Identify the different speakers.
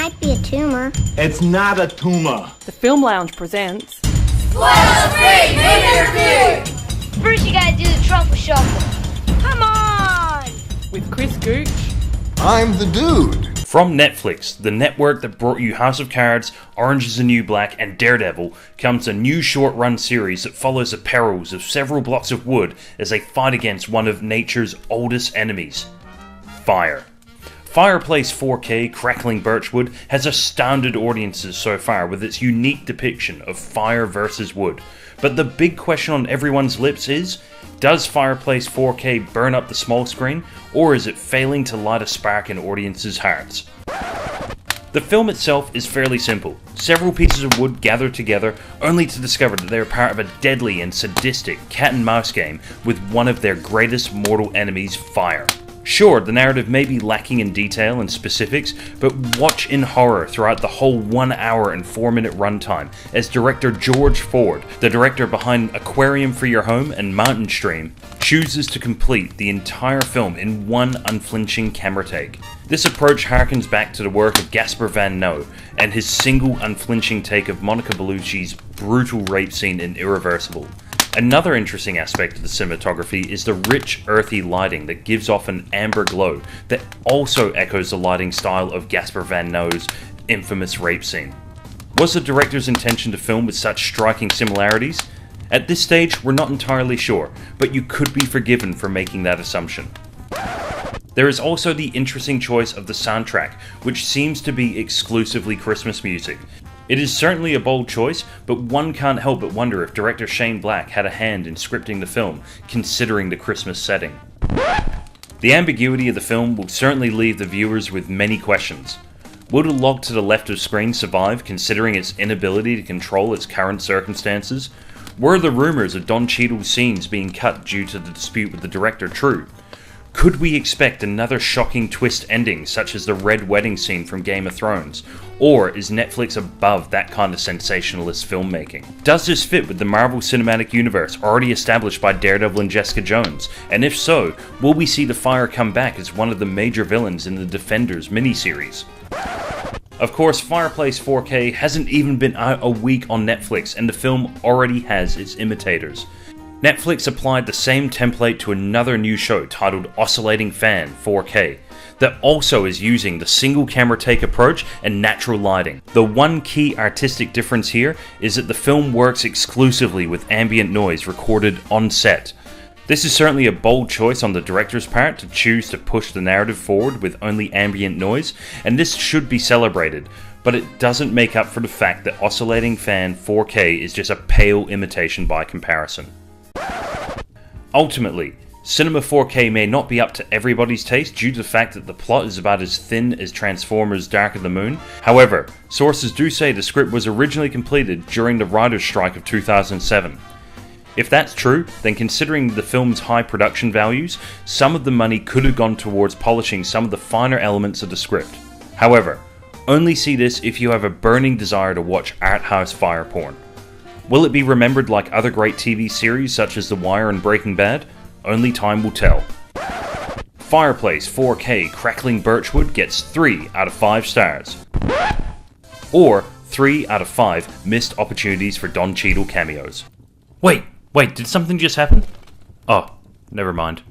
Speaker 1: might be a tumor.
Speaker 2: It's not a tumor.
Speaker 3: The Film Lounge presents...
Speaker 4: Spoiler-free movie review!
Speaker 1: First you gotta do the truffle shuffle. Come on!
Speaker 3: with Chris Gooch.
Speaker 5: I'm the dude.
Speaker 6: From Netflix, the network that brought you House of Cards, Orange is the New Black, and Daredevil, comes a new short-run series that follows the perils of several blocks of wood as they fight against one of nature's oldest enemies, fire. Fireplace 4K Crackling Birchwood has astounded audiences so far with its unique depiction of fire versus wood. But the big question on everyone's lips is, does Fireplace 4K burn up the small screen, or is it failing to light a spark in audiences' hearts? The film itself is fairly simple. Several pieces of wood gather together only to discover that they are part of a deadly and sadistic cat and mouse game with one of their greatest mortal enemies, fire. Sure, the narrative may be lacking in detail and specifics, but watch in horror throughout the whole 1 hour and 4 minute runtime as director George Ford, the director behind Aquarium for Your Home and Mountain Stream, chooses to complete the entire film in one unflinching camera take. This approach harkens back to the work of Gaspar Van Noe and his single unflinching take of Monica Bellucci's brutal rape scene in Irreversible. Another interesting aspect of the cinematography is the rich, earthy lighting that gives off an amber glow that also echoes the lighting style of Gaspar Van Noe's infamous rape scene. Was the director's intention to film with such striking similarities? At this stage, we're not entirely sure, but you could be forgiven for making that assumption. There is also the interesting choice of the soundtrack, which seems to be exclusively Christmas music. It is certainly a bold choice, but one can't help but wonder if director Shane Black had a hand in scripting the film, considering the Christmas setting. The ambiguity of the film will certainly leave the viewers with many questions. Will the log to the left of screen survive, considering its inability to control its current circumstances? Were the rumours of Don Cheadle's scenes being cut due to the dispute with the director true? Could we expect another shocking twist ending, such as the Red Wedding scene from Game of Thrones? Or is Netflix above that kind of sensationalist filmmaking? Does this fit with the Marvel Cinematic Universe already established by Daredevil and Jessica Jones? And if so, will we see the Fire come back as one of the major villains in the Defenders miniseries? Of course, Fireplace 4K hasn't even been out a week on Netflix, and the film already has its imitators. Netflix applied the same template to another new show titled Oscillating Fan 4K that also is using the single camera take approach and natural lighting. The one key artistic difference here is that the film works exclusively with ambient noise recorded on set. This is certainly a bold choice on the director's part to choose to push the narrative forward with only ambient noise, and this should be celebrated, but it doesn't make up for the fact that Oscillating Fan 4K is just a pale imitation by comparison. Ultimately, Cinema 4K may not be up to everybody's taste due to the fact that the plot is about as thin as Transformers Dark of the Moon. However, sources do say the script was originally completed during the writer's strike of 2007. If that's true, then considering the film's high production values, some of the money could have gone towards polishing some of the finer elements of the script. However, only see this if you have a burning desire to watch art house fire porn. Will it be remembered like other great TV series such as The Wire and Breaking Bad? Only time will tell. Fireplace 4K Crackling Birchwood gets 3 out of 5 stars. Or 3 out of 5 missed opportunities for Don Cheadle cameos. Wait, did something just happen? Oh, never mind.